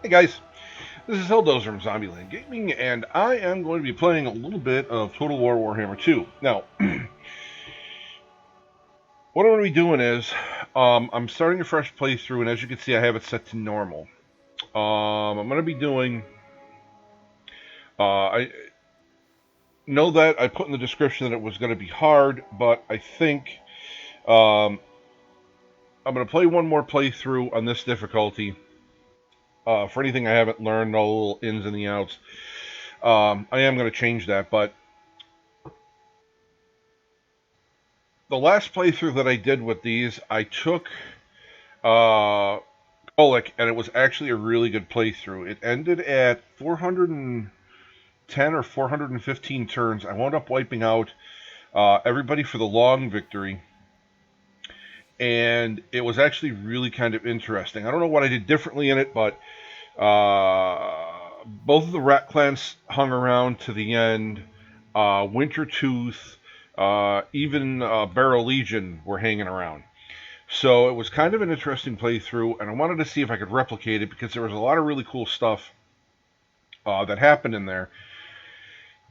Hey guys, this is Helldozer from Zombieland Gaming, and I am going to be playing a little bit of Total War Warhammer 2. Now, what I'm going to be doing is, I'm starting a fresh playthrough, and as you can see, I have it set to normal. I'm going to be doing, I know that I put in the description that it was going to be hard, but I think um, I'm going to play one more playthrough on this difficulty. For anything I haven't learned, all the little ins and the outs, I am going to change that, but the last playthrough that I did with these, I took uh, Colic, and it was actually a really good playthrough. It ended at 410 or 415 turns. I wound up wiping out everybody for the long victory, and it was actually really kind of interesting. I don't know what I did differently in it, but both of the Rat Clans hung around to the end. Wintertooth, even Barrow Legion were hanging around. So it was kind of an interesting playthrough, and I wanted to see if I could replicate it because there was a lot of really cool stuff that happened in there.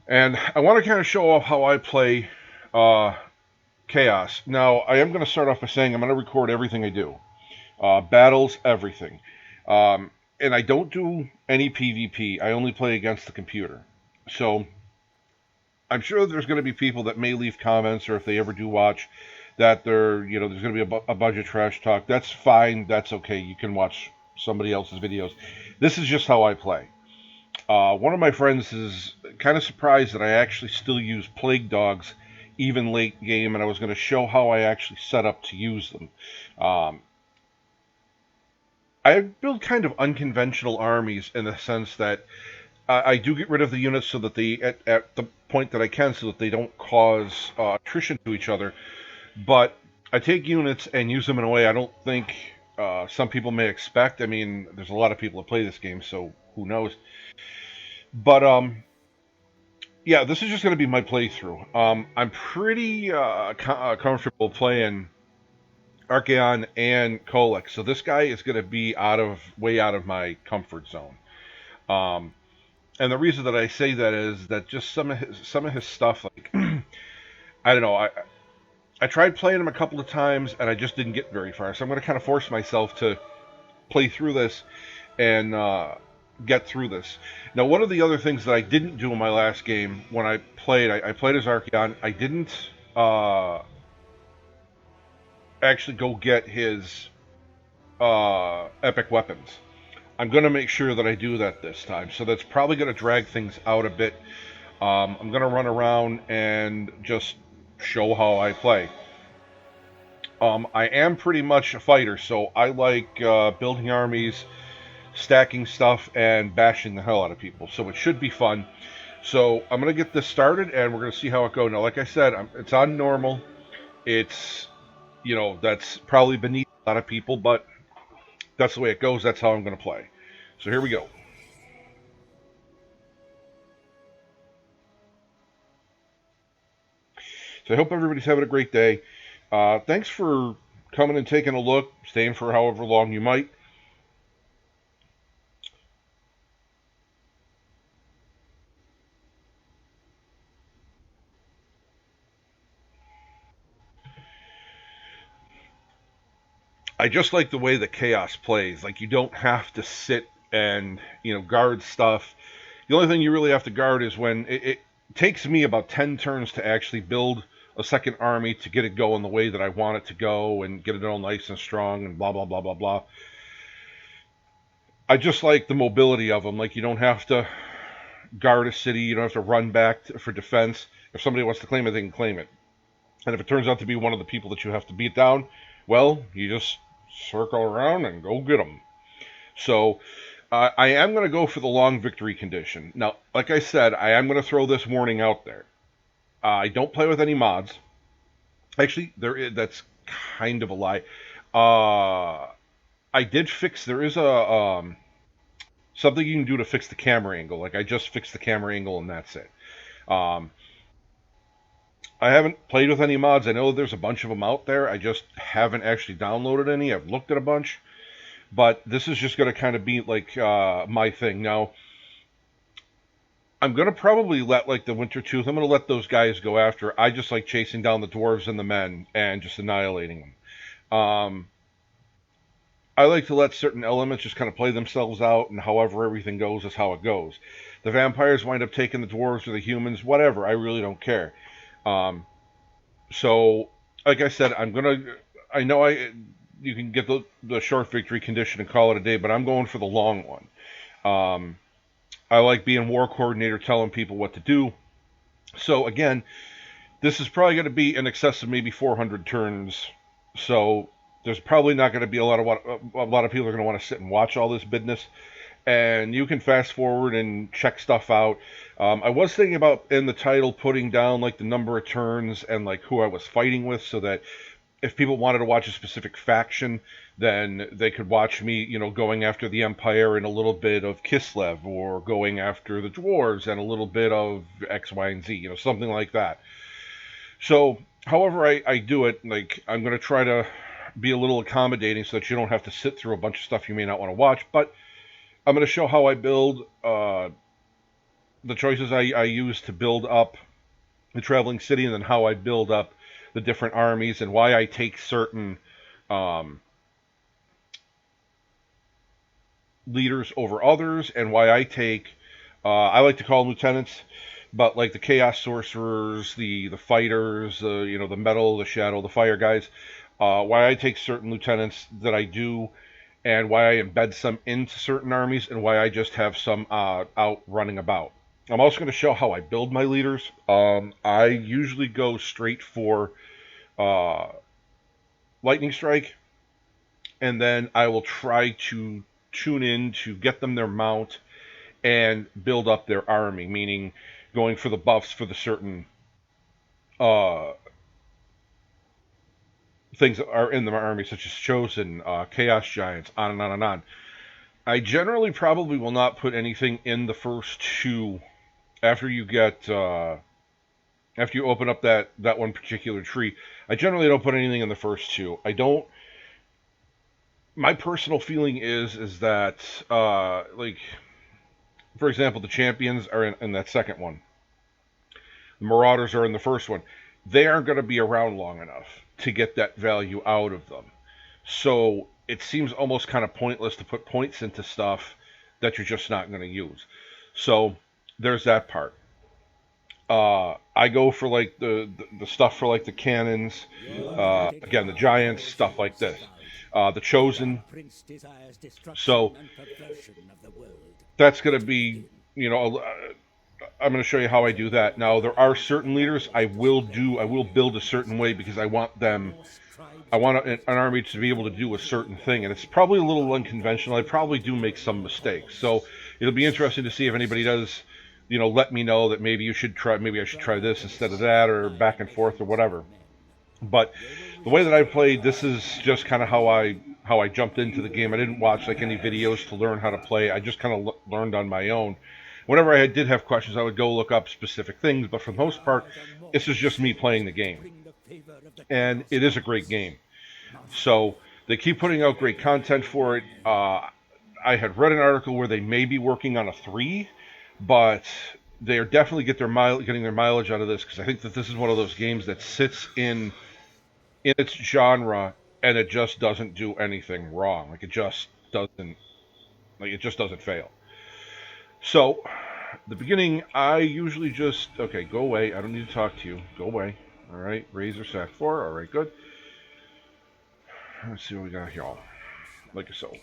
And I want to kind of show off how I play uh, Chaos. Now, I am going to start off by saying I'm going to record everything I do, battles, everything. And I don't do any PvP. I only play against the computer. So I'm sure there's going to be people that may leave comments, or if they ever do watch, that there's going to be a bunch of trash talk. That's fine. That's okay. You can watch somebody else's videos. This is just how I play. One of my friends is kind of surprised that I actually still use plague dogs even late game, and I was going to show how I actually set up to use them. Um, I build kind of unconventional armies in the sense that I do get rid of the units so that at the point that I can, so that they don't cause attrition to each other. But I take units and use them in a way I don't think some people may expect. I mean, there's a lot of people that play this game, so who knows? But yeah, this is just going to be my playthrough. I'm pretty comfortable playing Archaon and Kolek, so this guy is going to be way out of my comfort zone. Um, and the reason that I say that is that just some of his stuff, like I don't know, I tried playing him a couple of times and I just didn't get very far. So I'm going to kind of force myself to play through this and get through this. Now, one of the other things that I didn't do in my last game when I played, I played as Archeon. I didn't actually go get his epic weapons. I'm going to make sure that I do that this time. So that's probably going to drag things out a bit. I'm going to run around and just show how I play. I am pretty much a fighter, so I like building armies, stacking stuff, and bashing the hell out of people. So it should be fun. So I'm going to get this started, and we're going to see how it goes. Now, like I said, it's on normal. It's, that's probably beneath a lot of people, but that's the way it goes. That's how I'm going to play. So here we go. So I hope everybody's having a great day. Thanks for coming and taking a look, staying for however long you might. I just like the way that Chaos plays. Like, you don't have to sit and, guard stuff. The only thing you really have to guard is when it takes me about 10 turns to actually build a second army to get it going the way that I want it to go and get it all nice and strong and blah, blah, blah, blah, blah. I just like the mobility of them. Like, you don't have to guard a city. You don't have to run back for defense. If somebody wants to claim it, they can claim it. And if it turns out to be one of the people that you have to beat down, well, you just circle around and go get them. So I am going to go for the long victory condition. Now, like I said, I am going to throw this warning out there. I don't play with any mods. Actually, that's kind of a lie. I did fix. There is a something you can do to fix the camera angle. Like, I just fixed the camera angle and that's it. Um, I haven't played with any mods. I know there's a bunch of them out there. I just haven't actually downloaded any. I've looked at a bunch. But this is just going to kind of be like my thing. Now, I'm going to probably let like the Winter Tooth, I'm going to let those guys go after. I just like chasing down the dwarves and the men and just annihilating them. I like to let certain elements just kind of play themselves out, and however everything goes is how it goes. The vampires wind up taking the dwarves or the humans, whatever. I really don't care. Um, so, like I said, I'm gonna. I know I. You can get the short victory condition and call it a day, but I'm going for the long one. Um, I like being war coordinator, telling people what to do. So again, this is probably going to be in excess of maybe 400 turns. So there's probably not going to be a lot of people are going to want to sit and watch all this business. And you can fast forward and check stuff out. I was thinking about in the title putting down like the number of turns and like who I was fighting with, so that if people wanted to watch a specific faction, then they could watch me, going after the Empire and a little bit of Kislev, or going after the Dwarves and a little bit of X, Y, and Z, something like that. So, however I do it, like I'm going to try to be a little accommodating so that you don't have to sit through a bunch of stuff you may not want to watch. But I'm going to show how I build, the choices I use to build up the traveling city, and then how I build up the different armies, and why I take certain um, leaders over others, and why I take, I like to call them lieutenants, but like the chaos sorcerers, the fighters, the metal, the shadow, the fire guys, why I take certain lieutenants that I do, and why I embed some into certain armies, and why I just have some out running about. I'm also going to show how I build my leaders. I usually go straight for uh, lightning strike, and then I will try to tune in to get them their mount and build up their army, meaning going for the buffs for the certain uh, things that are in the army, such as chosen, chaos giants, on and on and on. I generally probably will not put anything in the first two after you get after you open up that one particular tree. I generally don't put anything in the first two. I don't. My personal feeling is that like, for example, the champions are in that second one. The marauders are in the first one. They aren't going to be around long enough to get that value out of them. So it seems almost kind of pointless to put points into stuff that you're just not going to use. So there's that part. I go for like the stuff for like the cannons, again the giants, stuff like this. The chosen. So that's going to be, I'm going to show you how I do that. Now there are certain leaders I will build a certain way, because I want them. I want an army to be able to do a certain thing, and it's probably a little unconventional. I probably do make some mistakes, so it'll be interesting to see if anybody does, let me know that maybe maybe I should try this instead of that, or back and forth, or whatever. But the way that I played, this is just kind of how I jumped into the game. I didn't watch like any videos to learn how to play. I just kind of learned on my own. Whenever I did have questions, I would go look up specific things, but for the most part, this is just me playing the game. And it is a great game. So they keep putting out great content for it. I had read an article where they may be working on a 3, but they are definitely getting their mileage out of this, because I think that this is one of those games that sits in its genre, and it just doesn't do anything wrong. It just doesn't fail. So the beginning, I usually just, okay, go away. I don't need to talk to you. Go away. All right, razor sack 4. All right, good. Let's see what we got here. Like so.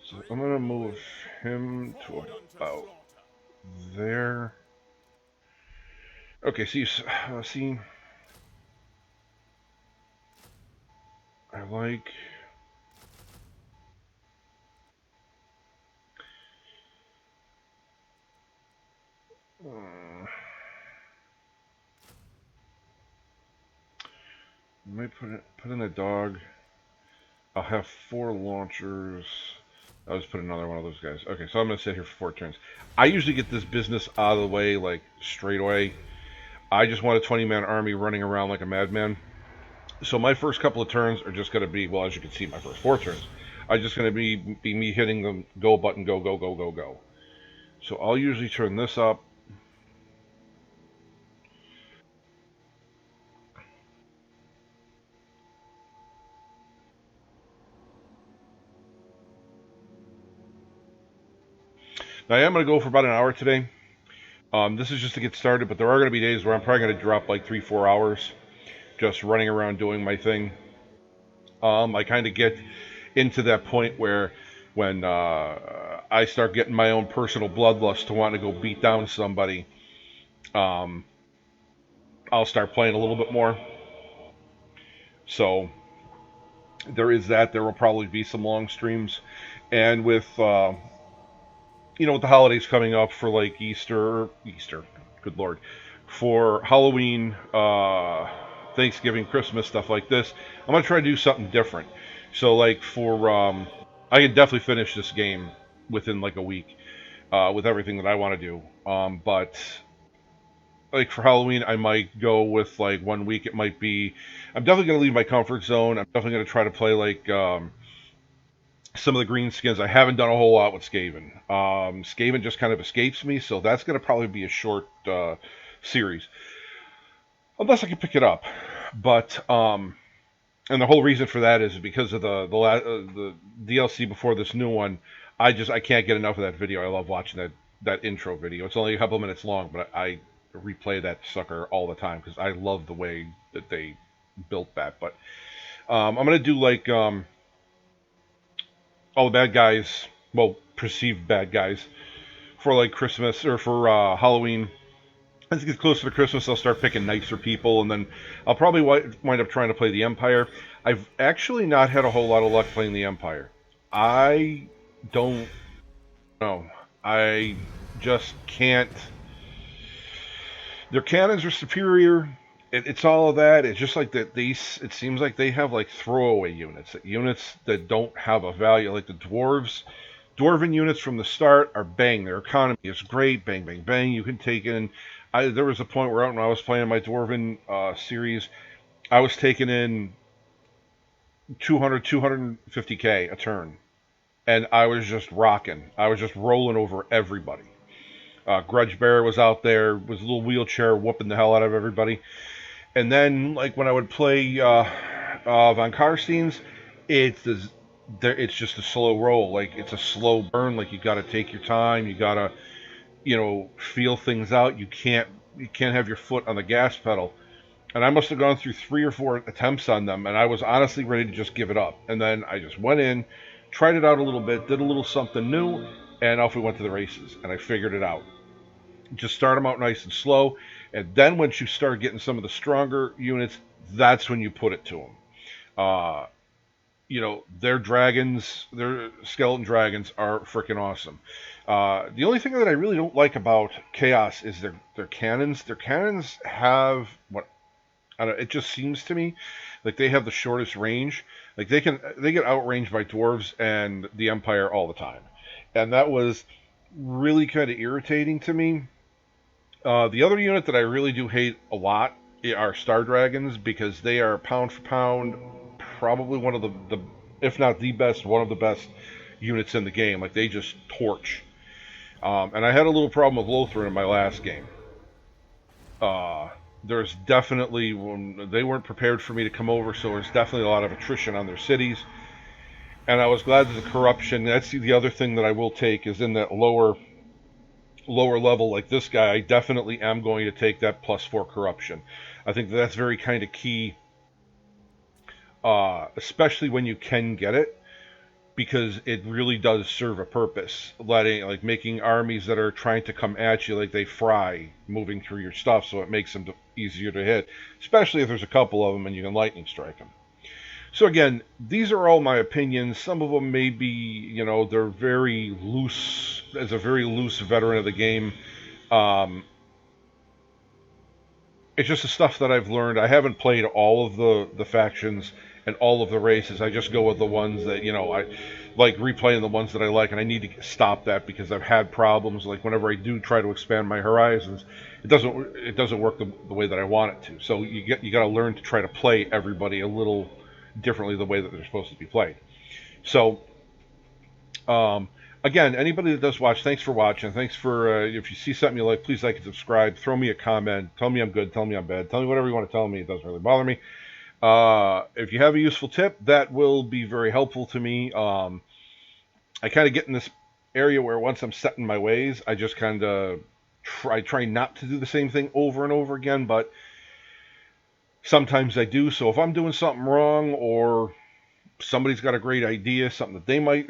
So I'm gonna move him to about there. Okay, see, I like. I might put in a dog. I'll have 4 launchers. I'll just put another one of those guys. Okay, so I'm gonna sit here for 4 turns. I usually get this business out of the way like straight away. I just want a 20-man army running around like a madman. So my first couple of turns are just gonna be, well, as you can see, my first 4 turns I'm just going to be me hitting the go button, go, go, go, go, go. So I'll usually turn this up. Now I am going to go for about an hour today. This is just to get started, but there are going to be days where I'm probably going to drop like 3, 4 hours just running around doing my thing. I kind of get into that point where when I start getting my own personal bloodlust to want to go beat down somebody, um, I'll start playing a little bit more. So there is that. There will probably be some long streams, and with with the holidays coming up for like Easter, good lord, for Halloween, Thanksgiving, Christmas, stuff like this, I'm gonna try to do something different. So like for I can definitely finish this game within like a week with everything that I want to do. But like for Halloween, I might go with like one week. It might be. I'm definitely gonna leave my comfort zone. I'm definitely gonna try to play like some of the green skins. I haven't done a whole lot with Skaven. Skaven just kind of escapes me, so that's going to probably be a short series, unless I can pick it up. But and the whole reason for that is because of the DLC before this new one. I can't get enough of that video. I love watching that intro video. It's only a couple of minutes long, but I replay that sucker all the time because I love the way that they built that. But I'm gonna do like all the bad guys, well, perceived bad guys, for like Christmas or for Halloween. As it gets closer to Christmas, I'll start picking nicer people, and then I'll probably wind up trying to play the Empire. I've actually not had a whole lot of luck playing the Empire. I don't know. I just can't. Their cannons are superior. It's all of that. It's just like that. These. It seems like they have like throwaway units, units that don't have a value. Like the dwarves, dwarven units from the start are bang. Their economy is great. Bang, bang, bang. You can take in. There was a point where when I was playing my dwarven series, I was taking in 200, 250k a turn, and I was just rocking. I was just rolling over everybody. Grudge Bear was out there, was a little wheelchair whooping the hell out of everybody. And then, like when I would play Von Karstein's, it's it's just a slow roll. Like it's a slow burn. Like you got to take your time. You got to feel things out. You can't have your foot on the gas pedal. And I must have gone through 3 or 4 attempts on them, and I was honestly ready to just give it up. And then I just went in, tried it out a little bit, did a little something new, and off we went to the races. And I figured it out. Just start them out nice and slow, and then once you start getting some of the stronger units, that's when you put it to them. Uh, their dragons, their skeleton dragons are freaking awesome. The only thing that I really don't like about Chaos is their cannons. Their cannons have what I don't know, it just seems to me like they have the shortest range. Like they get outranged by dwarves and the Empire all the time, and that was really kind of irritating to me. The other unit that I really do hate a lot are Star Dragons because they are pound for pound probably one of the if not the best, one of the best units in the game. Like they just torch. And I had a little problem with Lothar in my last game. Uh, there's definitely when they weren't prepared for me to come over, so there's definitely a lot of attrition on their cities. And I was glad that the corruption. That's the other thing that I will take is in that lower level like this guy, I definitely am going to take that +4 corruption. I think that's very kind of key, especially when you can get it, because it really does serve a purpose. Like making armies that are trying to come at you like they fry moving through your stuff, so it makes them easier to hit, especially if there's a couple of them and you can lightning strike them. So again, these are all my opinions. Some of them may be, they're very loose. As a very loose veteran of the game, um, it's just the stuff that I've learned. I haven't played all of the factions and all of the races. I just go with the ones that I like replaying the ones that I like, and I need to stop that because I've had problems. Like whenever I do try to expand my horizons, it doesn't work the way that I want it to. So you got to learn to try to play everybody a little differently the way that they're supposed to be played. So Um, Again, anybody that does watch, thanks for watching. Thanks for if you see something you like, please like and subscribe. Throw me a comment. Tell me I'm good. Tell me I'm bad. Tell me whatever you want to tell me. It doesn't really bother me. If you have a useful tip, that will be very helpful to me. I kind of get in this area where once I'm set in my ways, I just kind of try not to do the same thing over and over again, but sometimes I do. So if I'm doing something wrong or somebody's got a great idea, something that they might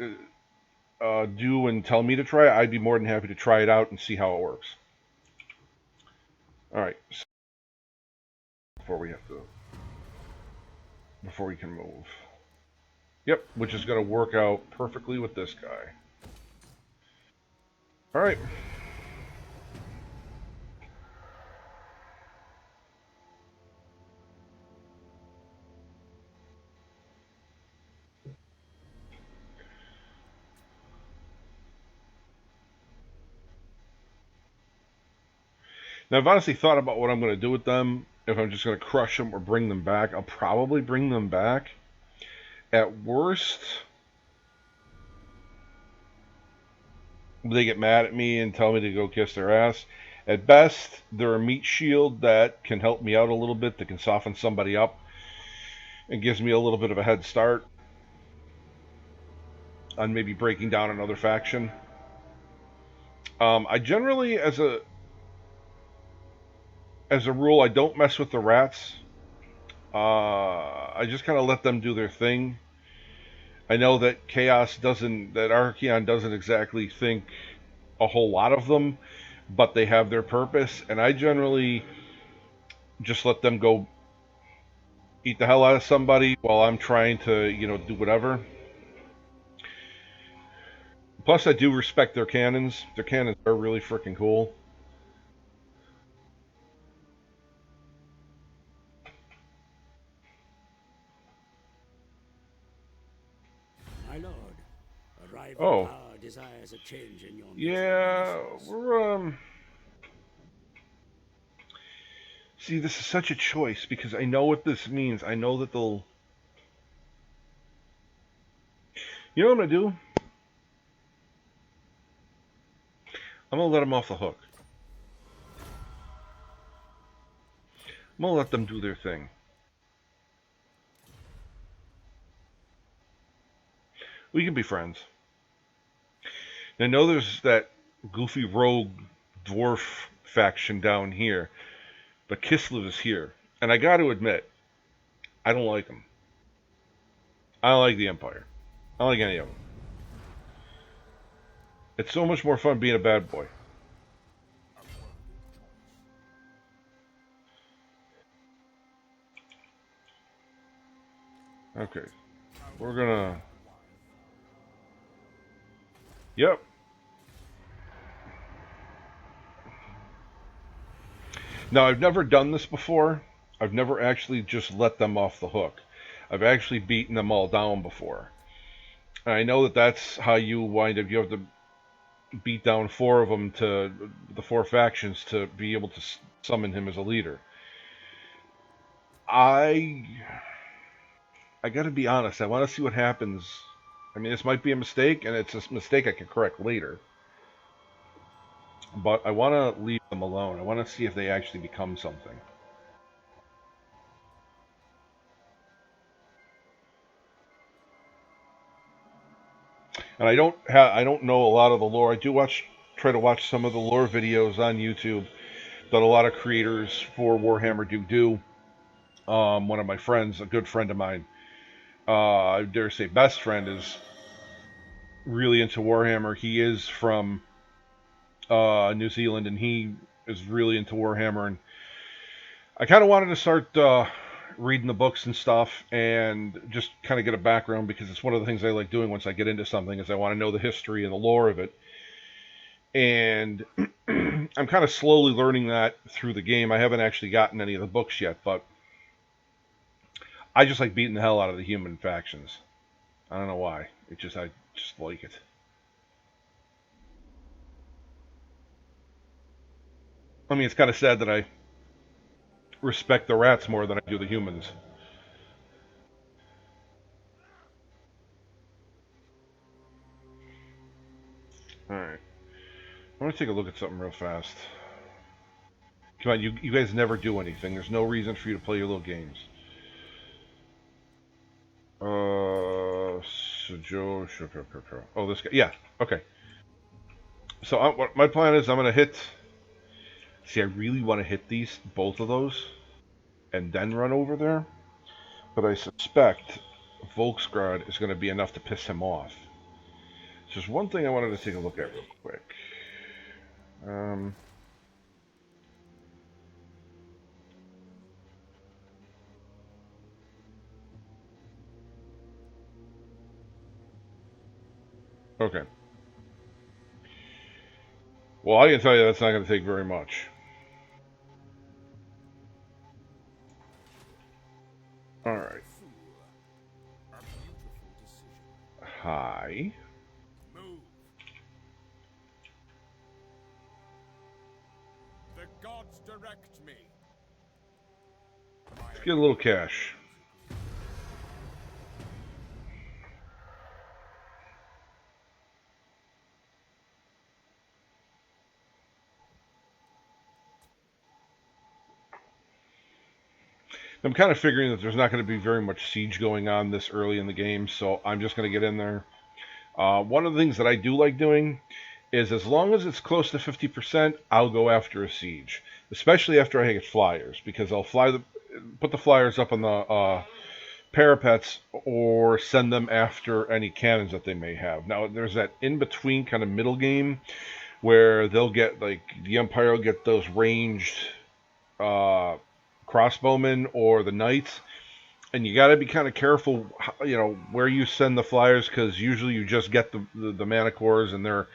do and tell me to try, I'd be more than happy to try it out and see how it works. All right, so before we have to, before we can move. Yep, which is going to work out perfectly with this guy. All right. Now I've honestly thought about what I'm going to do with them. If I'm just going to crush them or bring them back, I'll probably bring them back. At worst, they get mad at me and tell me to go kiss their ass. At best, they're a meat shield that can help me out a little bit, that can soften somebody up and gives me a little bit of a head start on maybe breaking down another faction. I generally, as a rule, I don't mess with the rats. I just kind of let them do their thing. I know that that Archeon doesn't exactly think a whole lot of them, but they have their purpose, and I generally just let them go eat the hell out of somebody while I'm trying to, do whatever. Plus, I do respect their cannons. Their cannons are really freaking cool. My lord, a rival Oh, power desires a change in your nuclear yeah, munitions. we're. See, this is such a choice because I know what this means. I know that they'll. You know what I'm gonna do? I'm gonna let them off the hook. I'm gonna let them do their thing. We can be friends. I know there's that goofy rogue dwarf faction down here, but Kislev is here, and I got to admit, I don't like him. I don't like the Empire. I don't like any of them. It's so much more fun being a bad boy. Okay, we're gonna. Yep. Now I've never done this before. I've never actually just let them off the hook. I've actually beaten them all down before. And I know that that's how you wind up. You have to beat down four of them to the four factions to be able to summon him as a leader. I I got to be honest. I want to see what happens. I mean, this might be a mistake, and it's a mistake I can correct later. But I want to leave them alone. I want to see if they actually become something. And I don't know a lot of the lore. I do try to watch some of the lore videos on YouTube that a lot of creators for Warhammer do. One of my friends, a good friend of mine, I dare say best friend, is really into Warhammer. He is from New Zealand, and he is really into Warhammer. And I kind of wanted to start reading the books and stuff, and just kind of get a background because it's one of the things I like doing once I get into something is I want to know the history and the lore of it. And I'm kind of slowly learning that through the game. I haven't actually gotten any of the books yet, but I just like beating the hell out of the human factions. I don't know why. I just like it. I mean, it's kind of sad that I respect the rats more than I do the humans. I want to take a look at something real fast. Come on, you guys never do anything. There's no reason for you to play your little games. So Joe, oh, this guy. Yeah, okay. So what my plan is, I'm gonna hit. See, I really want to hit both of those, and then run over there. But I suspect Volksgrad is going to be enough to piss him off. So there's one thing I wanted to take a look at real quick. Um, okay. Well, I can tell you that's not going to take very much. All right. Hi. Move. The gods direct me. Let's get a little cash. I'm kind of figuring that there's not going to be very much siege going on this early in the game, so I'm just going to get in there. One of the things that I do like doing is as long as it's close to 50%, I'll go after a siege, especially after I get flyers, because I'll put the flyers up on the parapets or send them after any cannons that they may have. Now, there's that in between kind of middle game where they'll get like the Empire will get those ranged uh, crossbowmen or the knights, and you got to be kind of careful, where you send the flyers, because usually you just get the manticores, and they're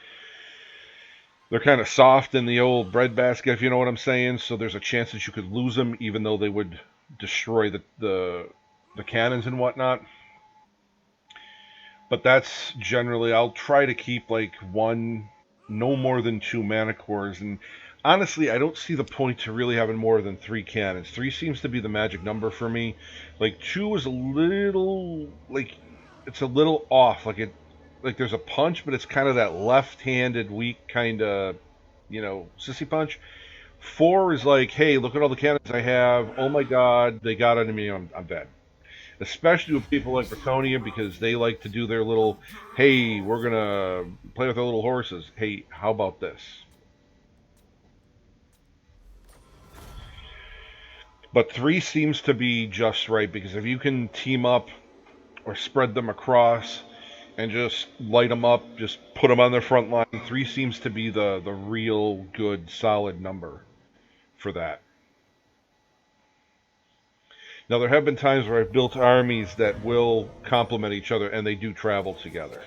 kind of soft in the old breadbasket, if you know what I'm saying. So there's a chance that you could lose them, even though they would destroy the cannons and whatnot. But that's generally, I'll try to keep like one, no more than two manticores. And honestly, I don't see the point to really having more than three cannons. Three seems to be the magic number for me. Like two is a little, like, it's a little off. Like there's a punch, but it's kind of that left-handed, weak kind of, sissy punch. Four is like, hey, look at all the cannons I have. Oh my god, they got into me. I'm dead. Especially with people like Bretonia, because they like to do their little, hey, we're gonna play with our little horses. Hey, how about this? But three seems to be just right, because if you can team up or spread them across and just light them up, just put them on their front line, three seems to be the real good solid number for that. Now, there have been times where I've built armies that will complement each other, and they do travel together.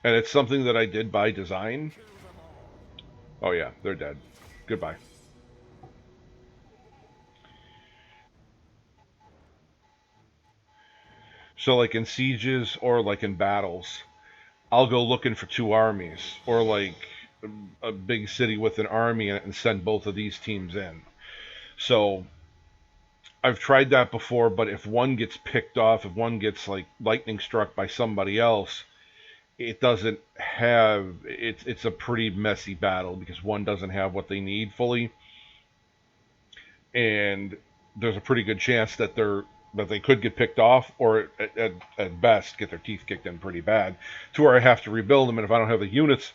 And it's something that I did by design. Oh yeah, they're dead. Goodbye. So like in sieges or like in battles, I'll go looking for two armies, or like a big city with an army in it, and send both of these teams in. So I've tried that before, but if one gets picked off, if one gets like lightning struck by somebody else, it doesn't have it's a pretty messy battle, because one doesn't have what they need fully, and there's a pretty good chance that they could get picked off, or at best get their teeth kicked in pretty bad, to where I have to rebuild them. And if I don't have the units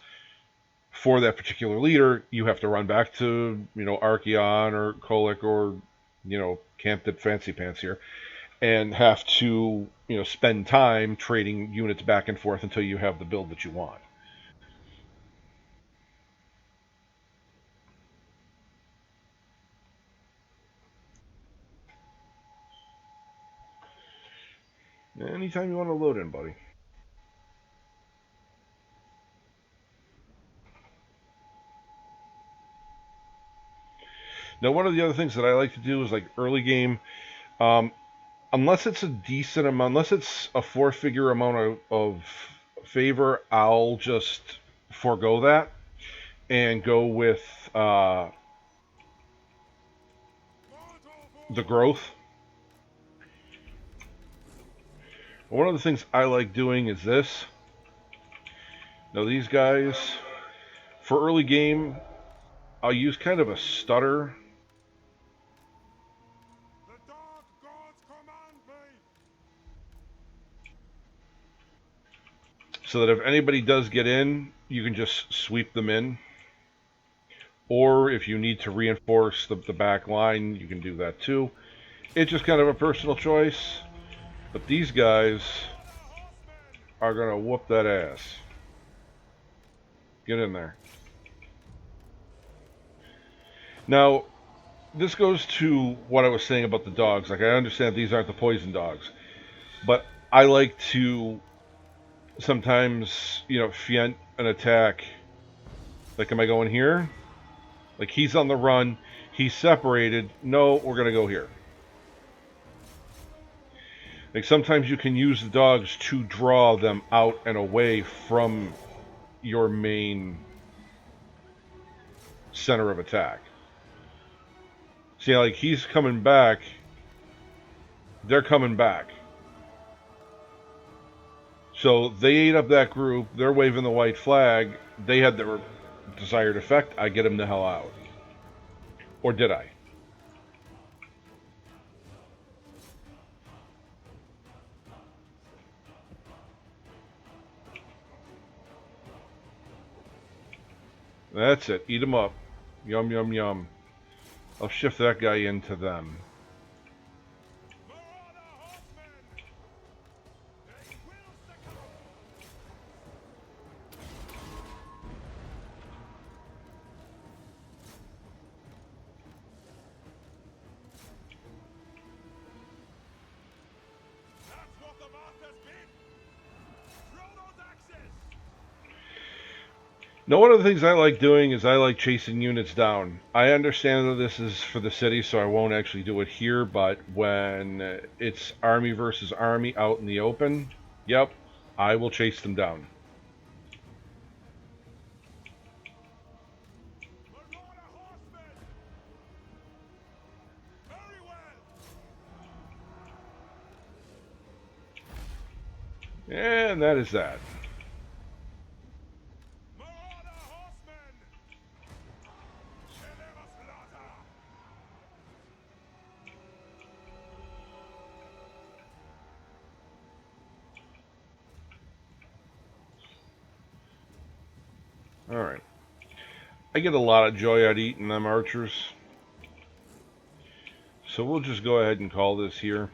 for that particular leader, you have to run back to Archeon or Kolic or Camped Fancy Pants here, and have to spend time trading units back and forth until you have the build that you want. Anytime you want to load in, buddy. Now, one of the other things that I like to do is like early game, um, unless it's a decent amount, unless it's a four-figure amount of favor, I'll just forego that and go with the growth. One of the things I like doing is this. Now, these guys, For early game, I'll use kind of a stutter The dark gods command me. so that if anybody does get in, you can just sweep them in. Or if you need to reinforce the back line, you can do that too. It's just kind of a personal choice. But these guys are going to whoop that ass. Get in there. Now, this goes to what I was saying about the dogs. Like, I understand these aren't the poison dogs. But I like to sometimes, feint an attack. Like, am I going here? Like, he's on the run. He's separated. No, we're going to go here. Like, sometimes you can use the dogs to draw them out and away from your main center of attack. See, like, he's coming back. They're coming back. So they ate up that group. They're waving the white flag. They had their desired effect. I get them the hell out. Or did I? That's it. Eat them up. Yum, yum, yum. I'll shift that guy into them. Now, one of the things I like doing is I like chasing units down. I understand that this is for the city, so I won't actually do it here, but when it's army versus army out in the open, yep, I will chase them down. And that is that. Alright. I get a lot of joy out of eating them archers. So we'll just go ahead and call this here.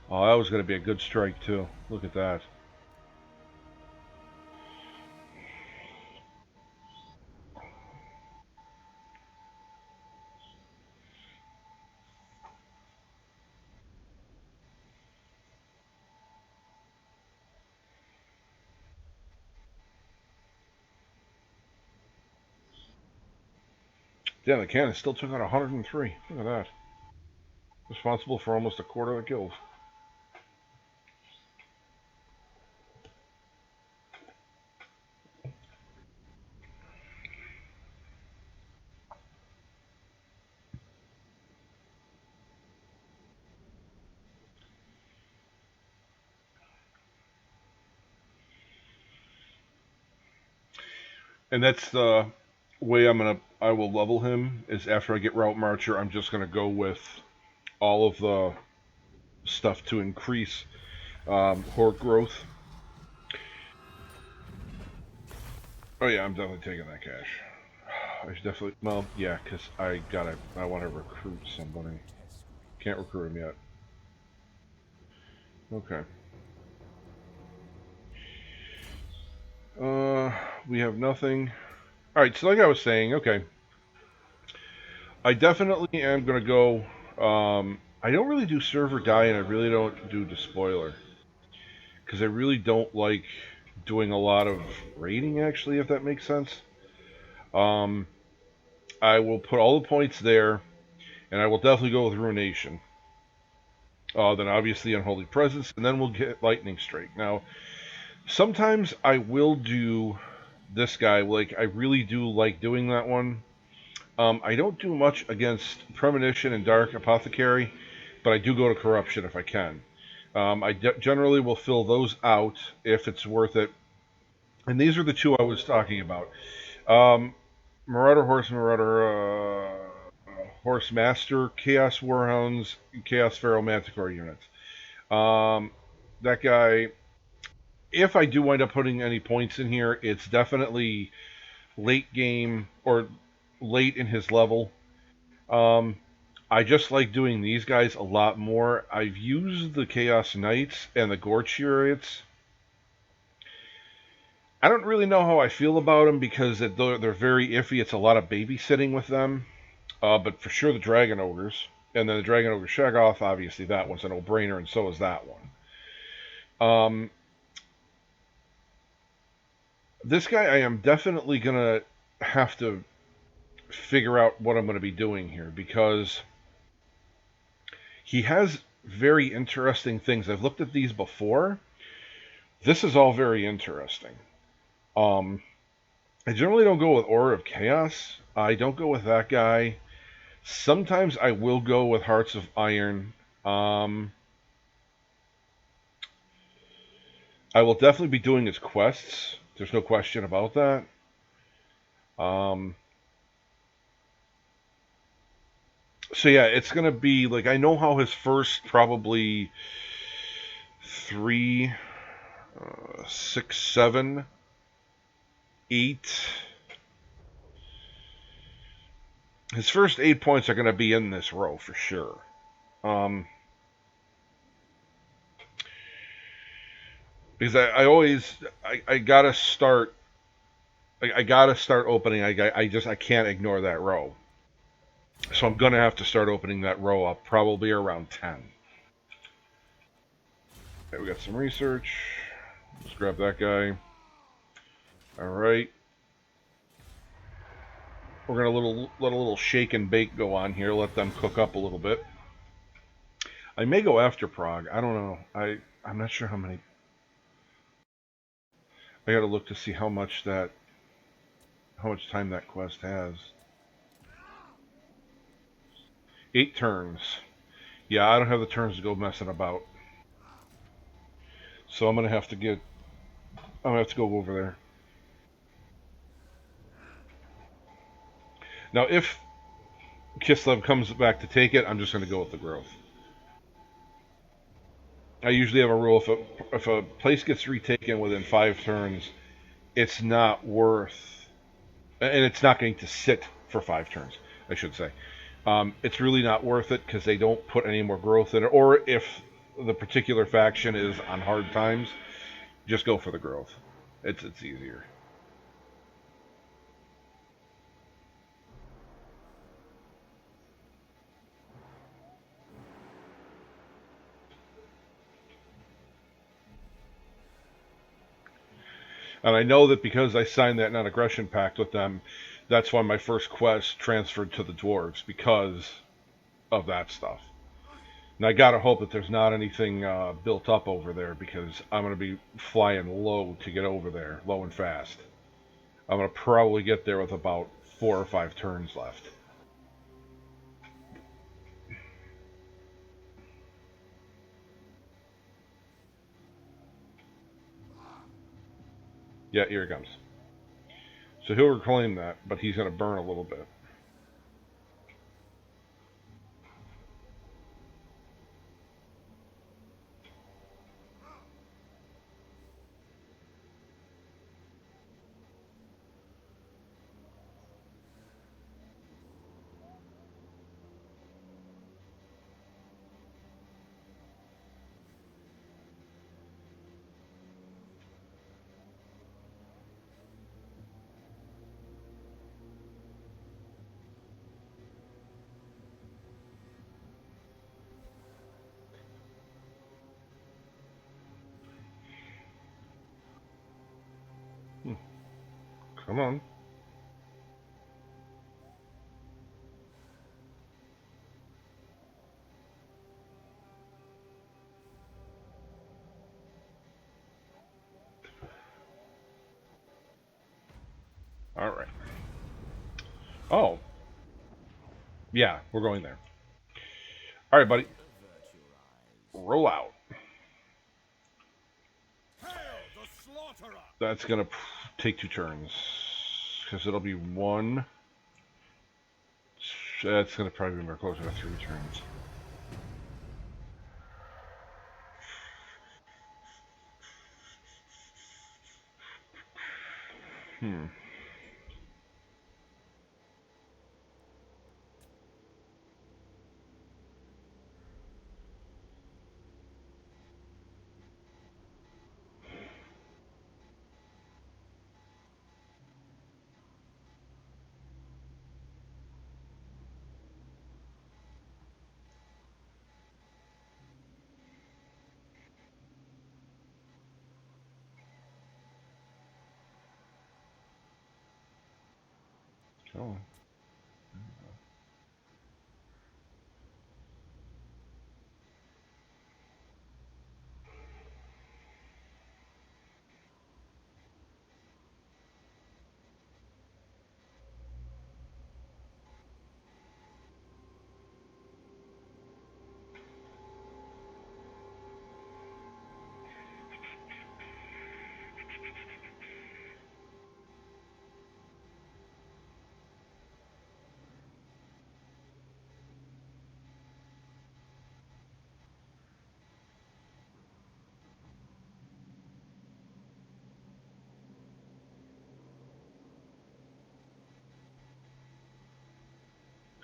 Oh, that was going to be a good strike too. Look at that. Damn, the cannon still took out 103. Look at that. Responsible for almost a quarter of the kills. And that's the way I will level him, is after I get Route Marcher, I'm just gonna go with all of the stuff to increase horde growth. Oh yeah, I'm definitely taking that cash. I should definitely, well, yeah, because I want to recruit somebody. Can't recruit him yet. Okay. We have nothing. Alright, so like I was saying, okay. I definitely am going to go, I don't really do server die, and I really don't do despoiler. Because I really don't like doing a lot of raiding, actually, if that makes sense. I will put all the points there, and I will definitely go with Ruination. Then obviously Unholy Presence, and then we'll get Lightning Strike. Now, sometimes I will do this guy, like I really do like doing that one. I don't do much against Premonition and Dark Apothecary, but I do go to Corruption if I can. I generally will fill those out if it's worth it. And these are the two I was talking about. Um, Marauder Horse, Marauder Horse Master, Chaos Warhounds, Chaos Pharaoh Manticore units. Um, that guy, if I do wind up putting any points in here, it's definitely late game or late in his level. Um, I just like doing these guys a lot more. I've used the Chaos Knights and the Gore Chariots. I don't really know how I feel about them because they're very iffy. It's a lot of babysitting with them. But for sure the Dragon Ogres. And then the Dragon Ogre Shaggoth, obviously that one's a no-brainer, and so is that one. Um, this guy, I am definitely going to have to figure out what I'm going to be doing here because he has very interesting things. I've looked at these before. This is all very interesting. Um, I generally don't go with Aura of Chaos. I don't go with that guy. Sometimes I will go with Hearts of Iron. Um, I will definitely be doing his quests. There's no question about that. Um, so yeah, it's gonna be like I know how his first probably three, 6, 7, 8. His first 8 points are gonna be in this row for sure. Um, because I always I gotta start I gotta start opening. I can't ignore that row. So I'm gonna have to start opening that row up probably around 10. Okay, we got some research. Let's grab that guy. All right. We're gonna let a little shake and bake go on here. Let them cook up a little bit. I may go after Prague. I don't know. I'm not sure how many. I gotta look to see how much time that quest has. 8 turns. Yeah, I don't have the turns to go messing about. So I'm gonna have to get. I'm gonna have to go over there. Now, if Kislev comes back to take it, I'm just gonna go with the growth. I usually have a rule: if a place gets retaken within 5 turns, it's not worth, and it's not going to sit for 5 turns. I should say, it's really not worth it because they don't put any more growth in it. Or if the particular faction is on hard times, just go for the growth. It's easier. And I know that because I signed that non-aggression pact with them, that's why my first quest transferred to the dwarves because of that stuff. And I gotta hope that there's not anything built up over there because I'm gonna be flying low to get over there, low and fast. I'm gonna probably get there with about 4 or 5 turns left. Yeah, here it comes. So he'll reclaim that, but he's gonna burn a little bit. Hmm, come on. All right. Oh, yeah, we're going there. All right, buddy. Roll out. That's gonna take 2 turns because it'll be one. That's gonna probably be more closer to 3 turns. Hmm. Oh.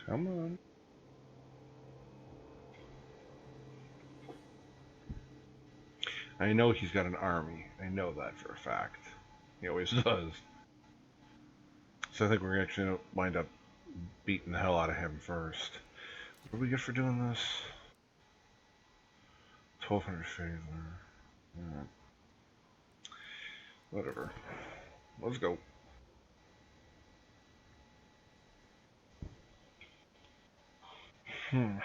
Come on. I know he's got an army. I know that for a fact. He always does. So I think we're actually gonna wind up beating the hell out of him first. What do we get for doing this? 1200 favor. Yeah. Whatever. Let's go. Hmm.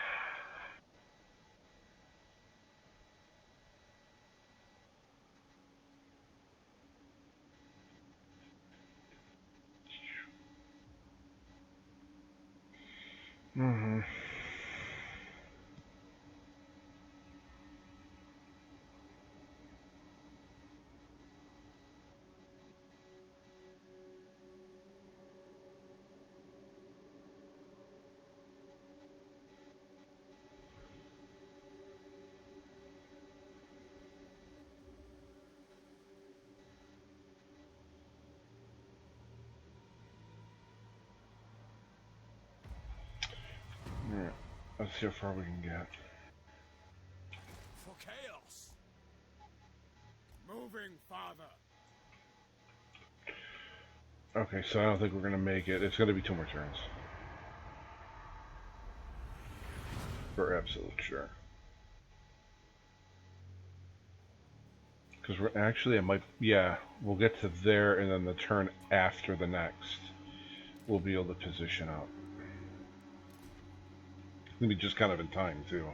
Mm-hmm. Alright. Let's see how far we can get. For chaos. Moving, father. Okay, so I don't think we're gonna make it. It's gonna be 2 more turns. For absolute sure. Because we're actually, it might, yeah, we'll get to there, and then the turn after the next, we'll be able to position out. It's gonna be just kind of in time, too.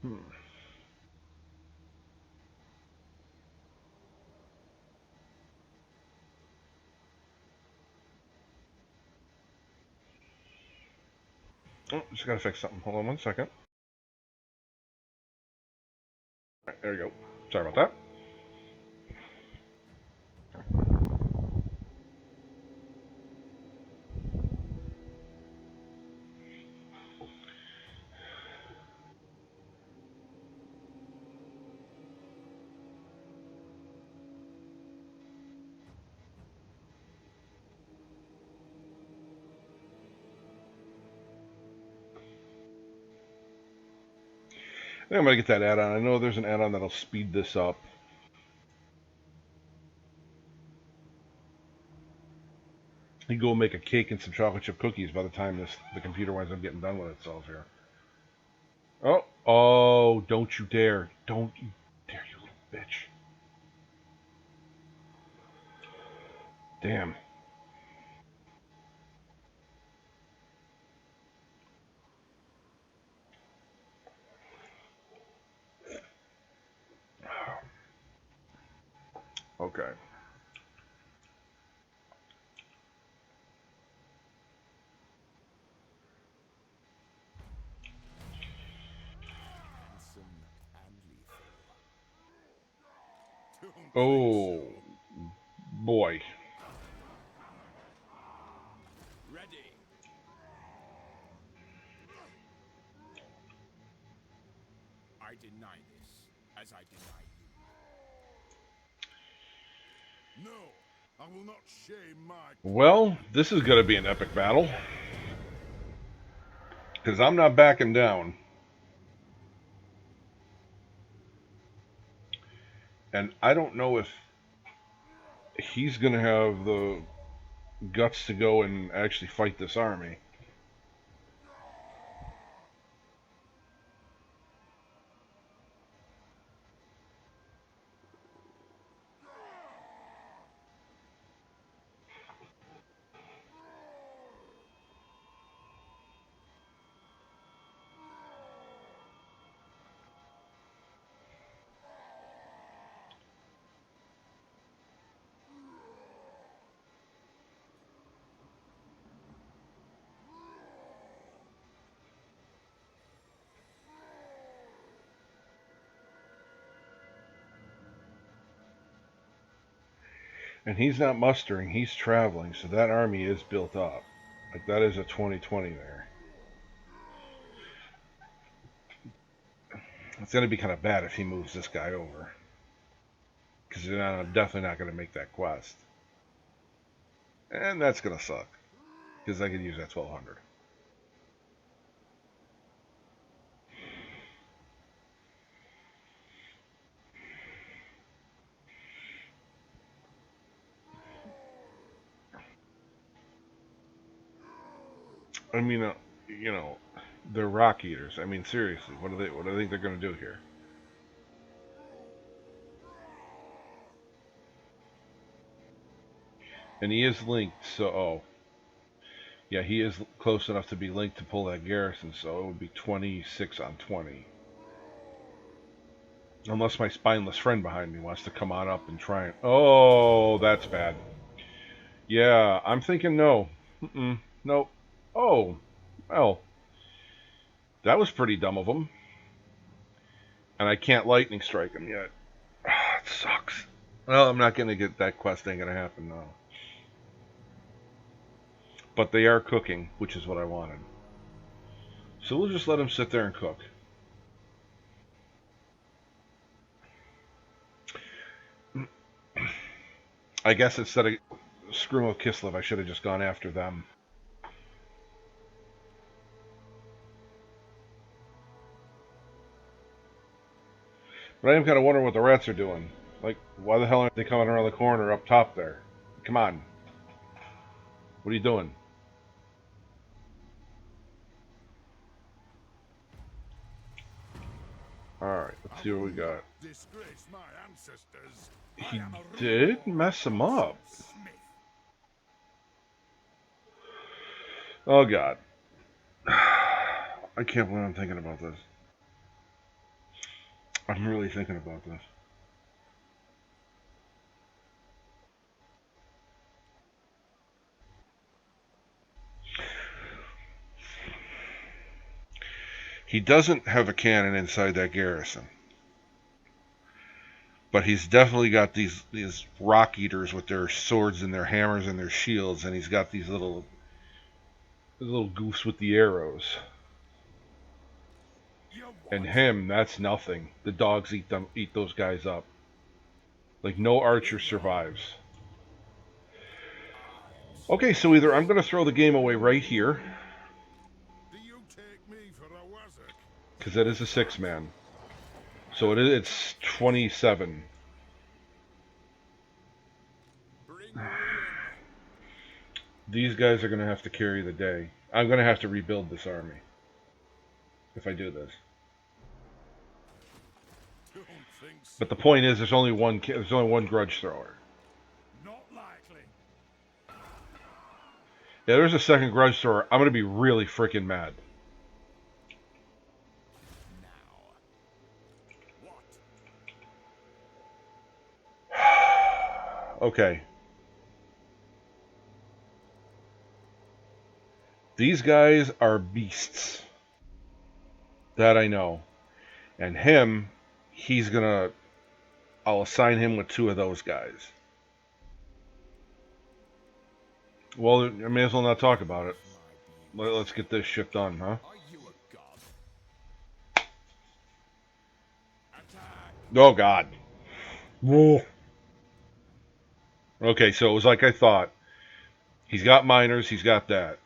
Hmm. Oh, just gotta fix something. Hold on 1 second. Alright, there you go. Sorry about that. think I'm gonna get that add-on. I know there's an add-on that'll speed this up. You go make a cake and some chocolate chip cookies by the time the computer winds up getting done with itself here. Oh, don't you dare. Don't you dare, you little bitch. Damn. Okay. Handsome and lethal. Don't think Oh, so. boy. Ready. I deny this, as I deny you. No, I will not shame my... Well, this is gonna be an epic battle. Because I'm not backing down. And I don't know if he's gonna have the guts to go and actually fight this army. And he's not mustering, he's traveling, so that army is built up. Like, that is a 2020 there. It's going to be kind of bad if he moves this guy over. Because I'm definitely not going to make that quest. And that's going to suck. Because I could use that 1200. I mean, you know, they're rock eaters. I mean, seriously, what do they think they're going to do here? And he is linked, so yeah, he is close enough to be linked to pull that garrison, so it would be 26 on 20. Unless my spineless friend behind me wants to come on up and try and... Oh, that's bad. Yeah, I'm thinking no. Nope. Oh, well, that was pretty dumb of him. And I can't lightning strike him yet. It sucks. Well, I'm not going to get that quest. Ain't going to happen now. But they are cooking, which is what I wanted. So we'll just let him sit there and cook. I guess instead of Scream of Kislev, I should have just gone after them. But I am kind of wondering what the rats are doing. Like, why the hell aren't they coming around the corner up top there? Come on. What are you doing? Alright, let's see what we got. Disgrace my ancestors. He did mess him up. Smith. Oh, God. I can't believe I'm thinking about this. I'm really thinking about this. He doesn't have a cannon inside that garrison. But he's definitely got these rock eaters with their swords and their hammers and their shields, and he's got these little goofs with the arrows. And him, that's nothing. The dogs eat those guys up. Like, no archer survives. Okay, so either I'm going to throw the game away right here, Do you take me for a wazzock? because that is a 6-man. So it's 27. Bring ruin. These guys are going to have to carry the day. I'm going to have to rebuild this army if I do this. Don't think so. But the point is, there's only one grudge thrower. Not likely. Yeah, there's a second grudge thrower. I'm going to be really freaking mad. Now. What? Okay. These guys are beasts. That I know. And him, he's going to... I'll assign him with 2 of those guys. Well, I may as well not talk about it. Let's get this shit done, huh? Are you a god? Attack. Oh, God. Whoa. Okay, so it was like I thought. He's got miners, he's got that.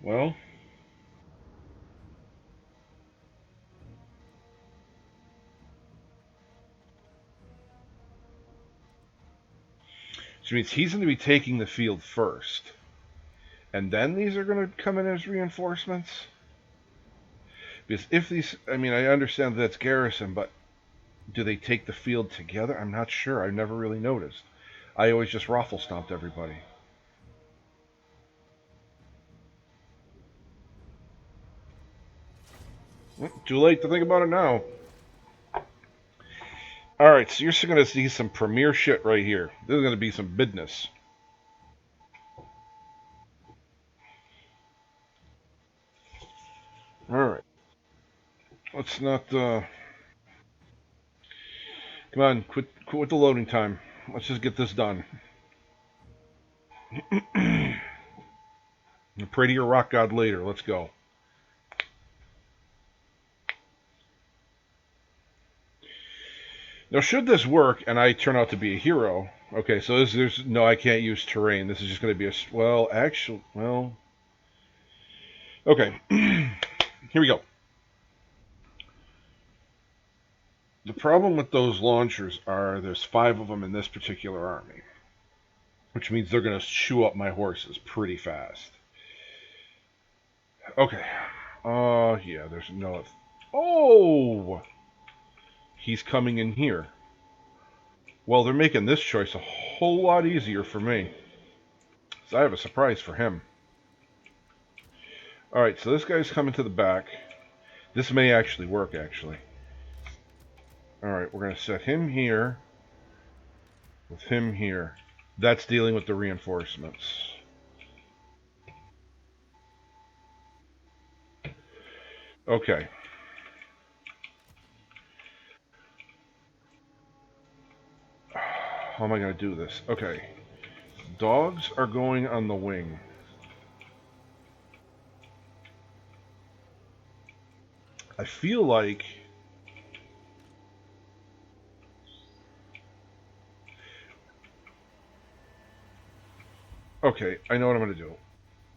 Well... Which means he's going to be taking the field first. And then these are going to come in as reinforcements? Because if these... I mean, I understand that it's garrison, but do they take the field together? I'm not sure. I've never really noticed. I always just raffle stomped everybody. Too late to think about it now. Alright, so you're going to see some premier shit right here. This is going to be some business. Alright. Let's not, Come on, quit with the loading time. Let's just get this done. Pray to your rock god later. Let's go. Now, should this work and I turn out to be a hero... Okay, so there's... No, I can't use terrain. This is just going to be a... Well, actually... Well... Okay. Here we go. The problem with those launchers are there's 5 of them in this particular army. Which means they're going to chew up my horses pretty fast. Okay. Yeah, there's no... Oh! He's coming in here. Well, they're making this choice a whole lot easier for me. So I have a surprise for him. Alright, so this guy's coming to the back. This may actually work, actually. Alright, we're going to set him here. With him here. That's dealing with the reinforcements. Okay. How am I going to do this? Okay. Dogs are going on the wing. I feel like... Okay, I know what I'm going to do.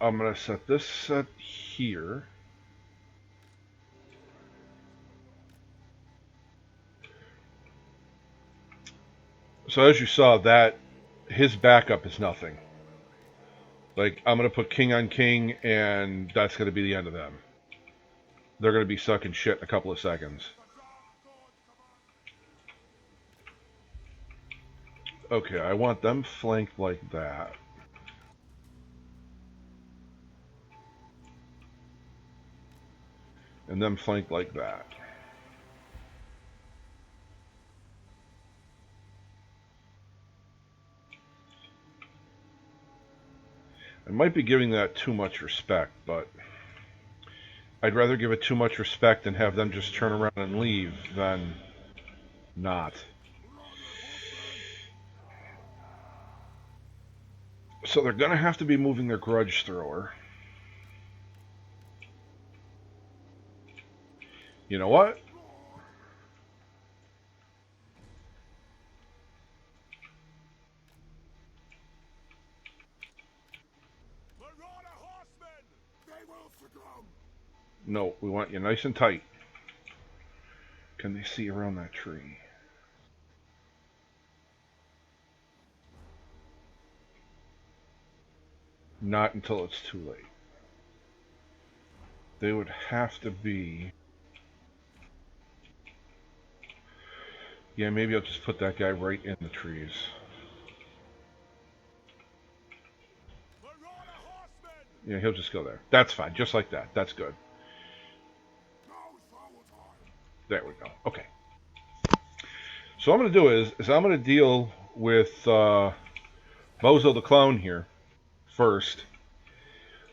I'm going to set this set here. So as you saw, that his backup is nothing. Like, I'm going to put king on king, and that's going to be the end of them. They're going to be sucking shit in a couple of seconds. Okay, I want them flanked like that. And them flanked like that. I might be giving that too much respect, but I'd rather give it too much respect and have them just turn around and leave than not. So they're going to have to be moving their grudge thrower. You know what? No, we want you nice and tight. Can they see around that tree? Not until it's too late. They would have to be... Yeah, maybe I'll just put that guy right in the trees. Yeah, he'll just go there. That's fine, just like that. That's good. There we go. Okay. So what I'm going to do is I'm going to deal with Bozo the Clown here first.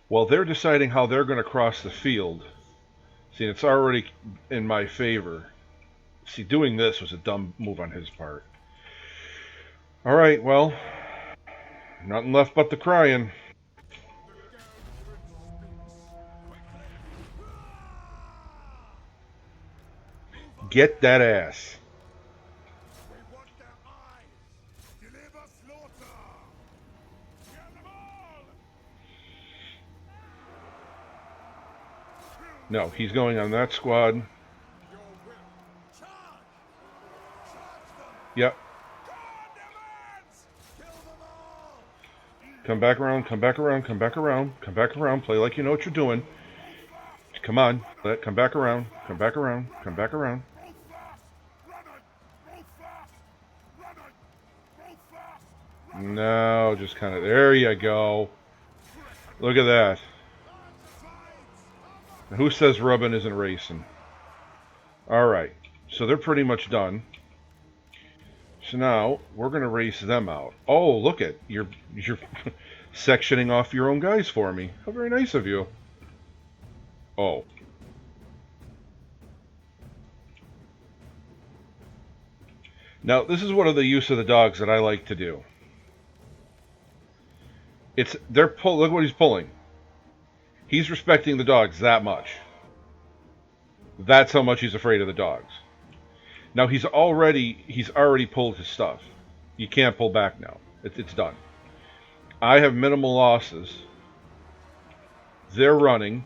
While they're deciding how they're going to cross the field. See, it's already in my favor. See, doing this was a dumb move on his part. Alright, well, nothing left but the crying. Get that ass. No, he's going on that squad. Yep. Come back around, come back around, come back around, come back around. Play like you know what you're doing. Come on. Come back around, come back around, come back around. No, just kind of... There you go. Look at that. Who says rubbing isn't racing? Alright, so they're pretty much done. So now, we're going to race them out. Oh, look at, you're sectioning off your own guys for me. How very nice of you. Oh. Now, this is one of the use of the dogs that I like to do. Look what he's pulling. He's respecting the dogs that much. That's how much he's afraid of the dogs. Now he's already pulled his stuff. You can't pull back now. It's done. I have minimal losses. They're running.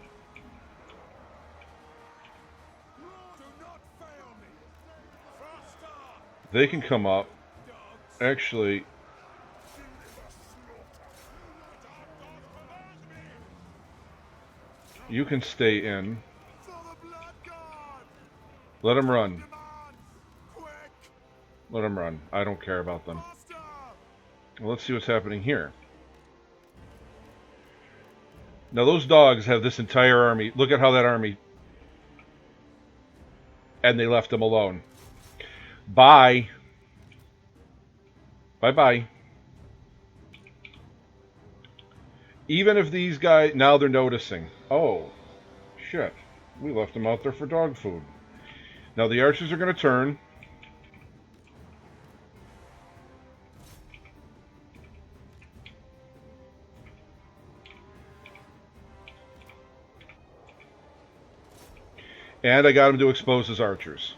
They can come up. Actually, you can stay in. Let them run. Let them run. I don't care about them. Well, let's see what's happening here. Now those dogs have this entire army. Look at how that army... And they left them alone. Bye. Bye-bye. Even if these guys... Now they're noticing. Oh, shit. We left them out there for dog food. Now the archers are going to turn. And I got him to expose his archers.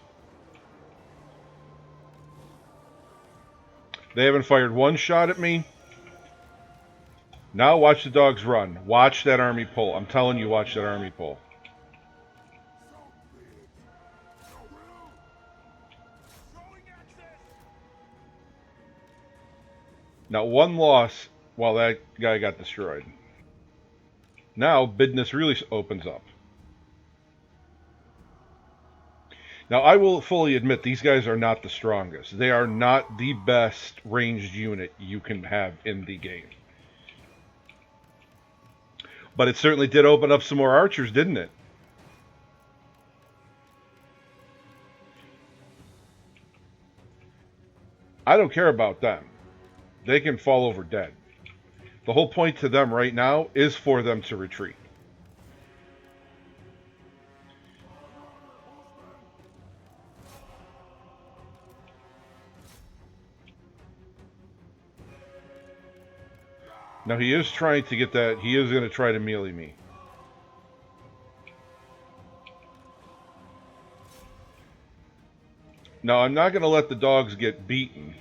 They haven't fired one shot at me. Now watch the dogs run. Watch that army pull. I'm telling you, watch that army pull. Now one loss while that guy got destroyed. Now business really opens up. Now, I will fully admit these guys are not the strongest. They are not the best ranged unit you can have in the game. But it certainly did open up some more archers, didn't it? I don't care about them. They can fall over dead. The whole point to them right now is for them to retreat. Now he is trying to get that. He is going to try to melee me. Now I'm not going to let the dogs get beaten.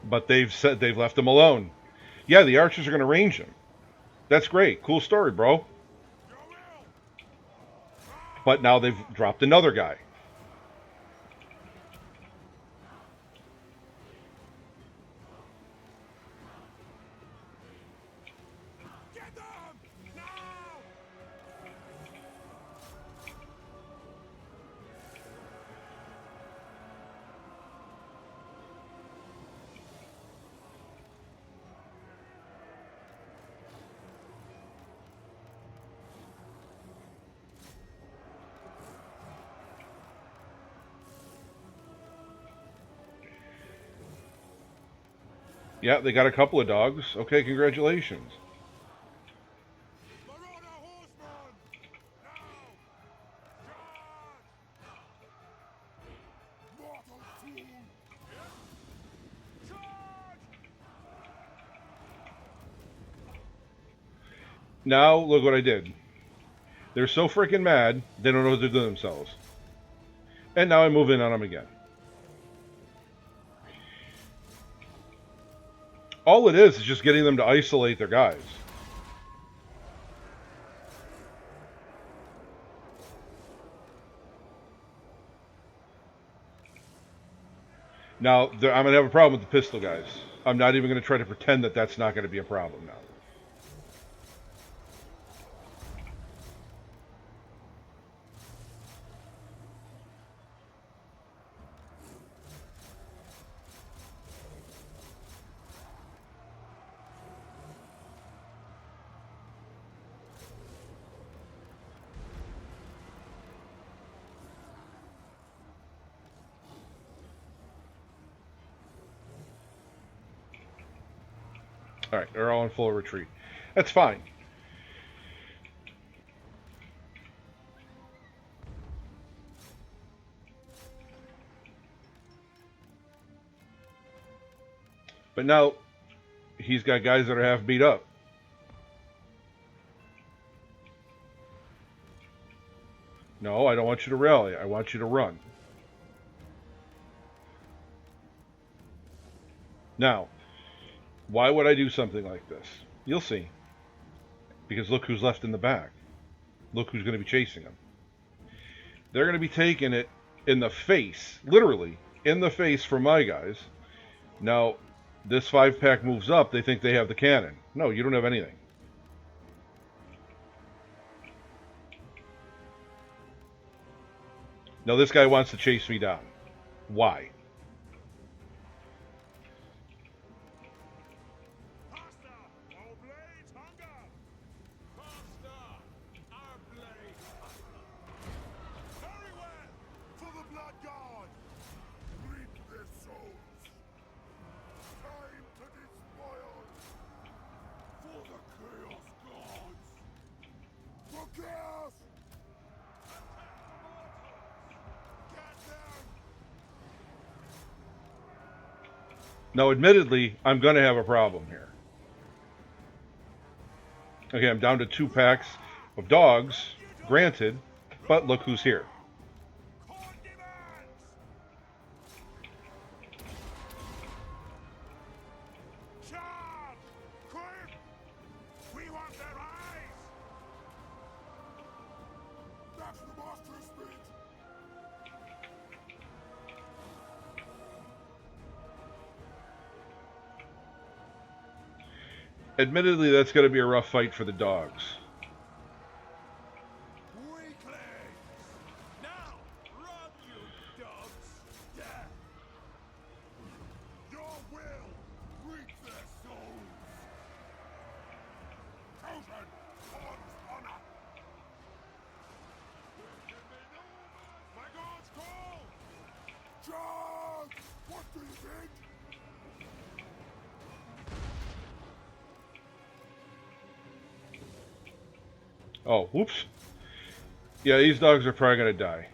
But they've said they've left him alone. Yeah, the archers are going to range him. That's great. Cool story, bro. But now they've dropped another guy. Get them! Now! Yeah, they got a couple of dogs. Okay, congratulations. Marauder horseman! Now! Charge! Mortal fool! Charge! Now, look what I did. They're so freaking mad, they don't know what to do themselves. And now I move in on them again. All it is just getting them to isolate their guys. Now, I'm going to have a problem with the pistol guys. I'm not even going to try to pretend that that's not going to be a problem now. Alright, they're all in full retreat. That's fine. But now, he's got guys that are half beat up. No, I don't want you to rally. I want you to run. Now, why would I do something like this? You'll see. Because look who's left in the back. Look who's going to be chasing them. They're going to be taking it in the face, literally, in the face from my guys. Now, this 5-pack moves up, they think they have the cannon. No, you don't have anything. Now, this guy wants to chase me down. Why? Now, admittedly, I'm going to have a problem here. Okay, I'm down to 2 packs of dogs, granted, but look who's here. Admittedly, that's going to be a rough fight for the dogs. Now, run, you dogs! Death! Your will reap their souls! Chosen on honor! My God's call! Charge! What do you think? Oh, whoops. Yeah, these dogs are probably going to die.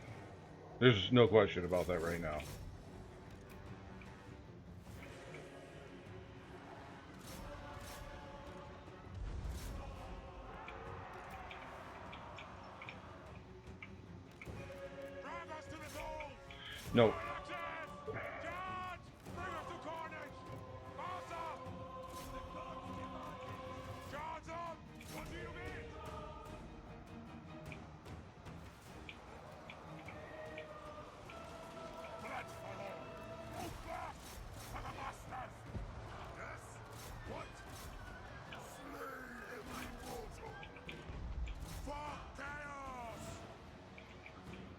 There's no question about that right now. No. Bring us to carnage!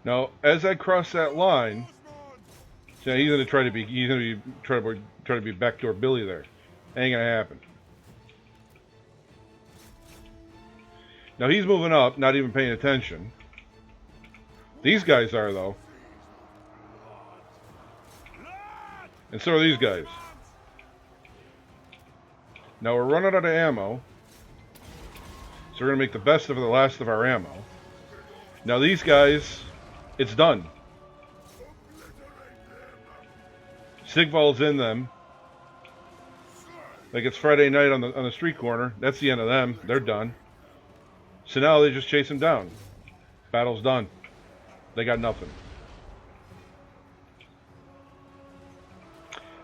Now, as I cross that line, so he's gonna try to be, try to be backdoor Billy there. Ain't gonna happen. Now he's moving up, not even paying attention. These guys are though, and so are these guys. Now we're running out of ammo, so we're gonna make the best of the last of our ammo. Now these guys, it's done. Sigvald's in them. Like it's Friday night on the street corner. That's the end of them. They're done. So now they just chase him down. Battle's done. They got nothing.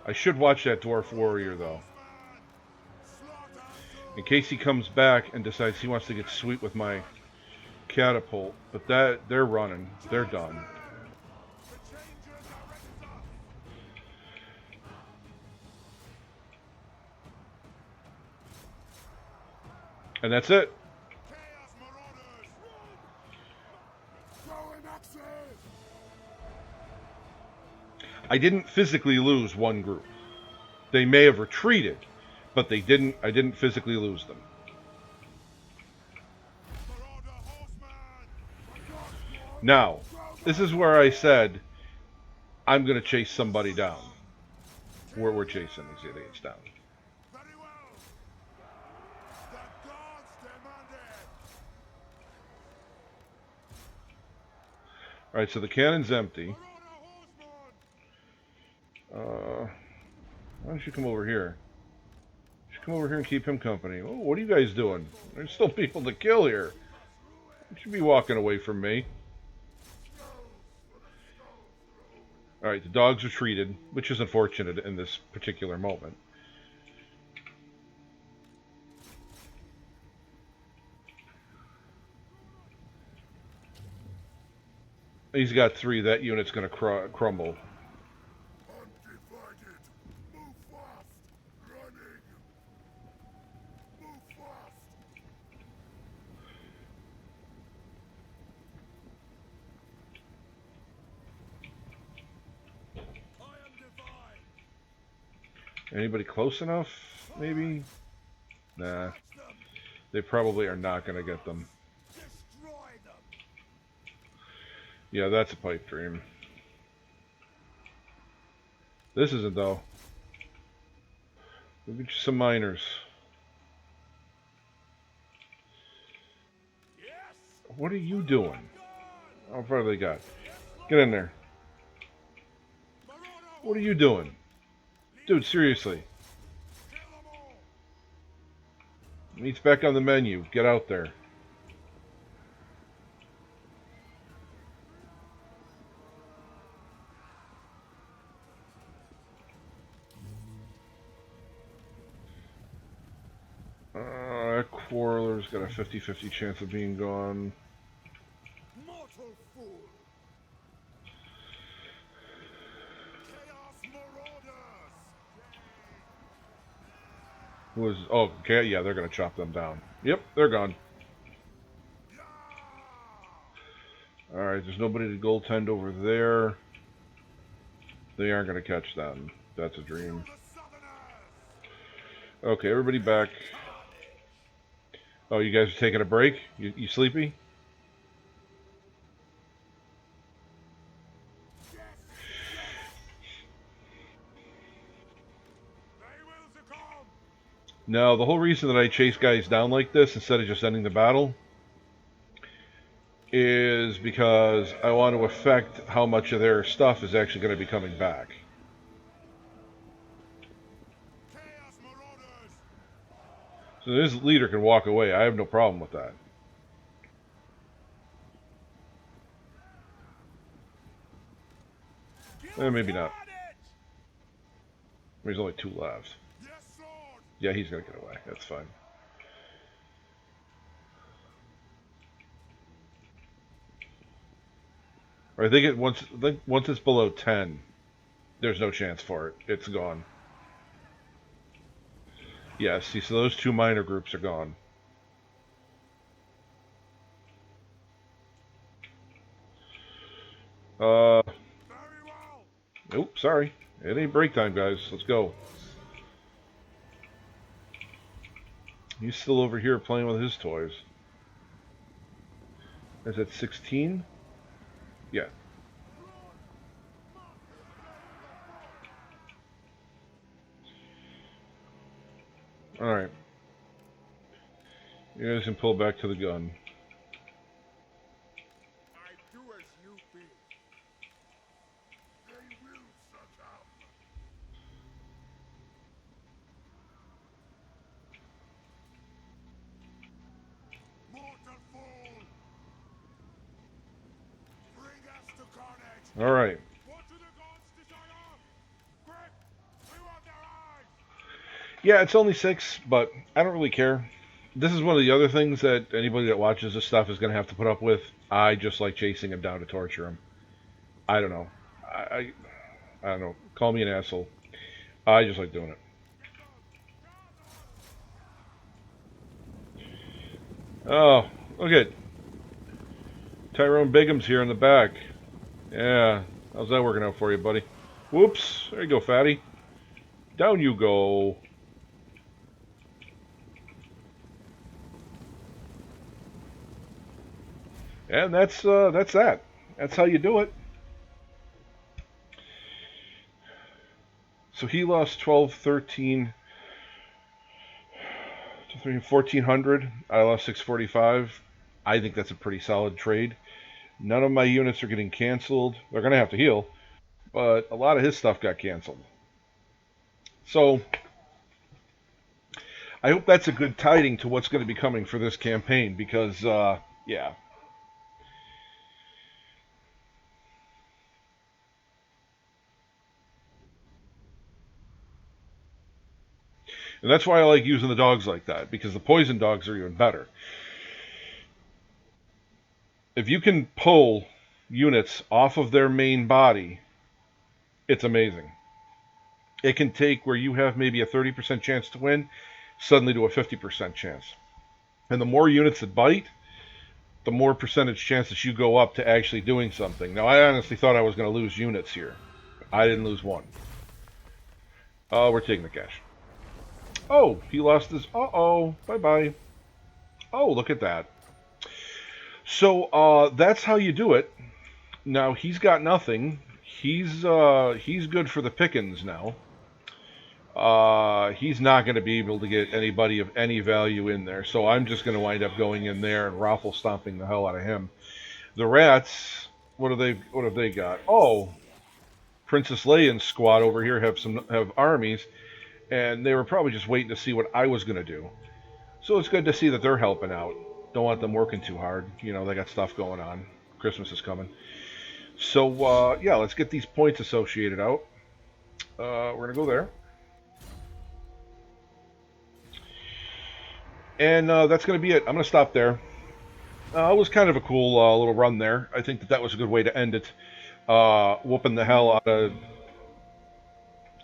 I should watch that dwarf warrior though, in case he comes back and decides he wants to get sweet with my catapult. But that they're running. They're done. And that's it. I didn't physically lose one group. They may have retreated, but they didn't. I didn't physically lose them. Now, this is where I said I'm going to chase somebody down. Where we're chasing these idiots down. All right, so the cannon's empty. Why don't you come over here? You should come over here and keep him company. Oh, what are you guys doing? There's still people to kill here. You should be walking away from me. All right, the dogs retreated, which is unfortunate in this particular moment. He's got 3. That unit's going to crumble. Anybody close enough? Maybe? Nah. They probably are not going to get them. Yeah, that's a pipe dream. This isn't, though. We'll get you some miners. What are you doing? How far have they got? Get in there. What are you doing? Dude, seriously. Meat's back on the menu. Get out there. That Quarreler's got a 50-50 chance of being gone. Who is? Oh, okay, yeah, they're gonna chop them down. Yep, they're gone. All right, there's nobody to goaltend over there. They aren't gonna catch them. That's a dream. Okay, everybody back. Oh, you guys are taking a break? You sleepy? No, the whole reason that I chase guys down like this instead of just ending the battle is because I want to affect how much of their stuff is actually going to be coming back. So this leader can walk away. I have no problem with that. Maybe not. There's only 2 left. Yeah, he's gonna get away. That's fine. Or I think once it's below 10, there's no chance for it. It's gone. Yeah, see, so those 2 minor groups are gone. Uh, Very well. oops, sorry. It ain't break time, guys. Let's go. He's still over here playing with his toys. Is that 16? Yeah. Alright. You guys can pull back to the gun. I do as you bid. They will succumb. Mortal fool! Bring us to carnage! Alright. What do the gods desire? Quick! We want their eyes! Yeah, it's only 6, but I don't really care. This is one of the other things that anybody that watches this stuff is going to have to put up with. I just like chasing him down to torture him. I don't know. I, I don't know. Call me an asshole. I just like doing it. Oh, look at Tyrone Bigum's here in the back. Yeah, how's that working out for you, buddy? Whoops, there you go, fatty. Down you go. And that's that. That's how you do it. So he lost 12, 13, 1400. I lost 645. I think that's a pretty solid trade. None of my units are getting canceled. They're going to have to heal, but a lot of his stuff got canceled. So I hope that's a good tiding to what's going to be coming for this campaign because, yeah. And that's why I like using the dogs like that because the poison dogs are even better. If you can pull units off of their main body, it's amazing. It can take where you have maybe a 30% chance to win, suddenly to a 50% chance. And the more units that bite, the more percentage chance that you go up to actually doing something. Now, I honestly thought I was going to lose units here. I didn't lose one. Oh, we're taking the cash. Oh, he lost his... Uh-oh. Bye-bye. Oh, look at that. So, that's how you do it. Now, he's got nothing. He's good for the pickings now. He's not going to be able to get anybody of any value in there, so I'm just going to wind up going in there and raffle stomping the hell out of him. The rats, what have they got? Oh, Princess Leia's squad over here have armies, and they were probably just waiting to see what I was going to do. So it's good to see that they're helping out. Don't want them working too hard. You know, they got stuff going on. Christmas is coming. So, yeah, let's get these points associated out. We're going to go there. And that's going to be it. I'm going to stop there. It was kind of a cool little run there. I think that was a good way to end it. Whooping the hell out of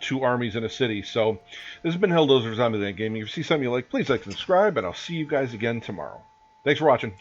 2 armies in a city. So this has been Helldozer Zombie Land Gaming. If you see something you like, please like and subscribe, and I'll see you guys again tomorrow. Thanks for watching.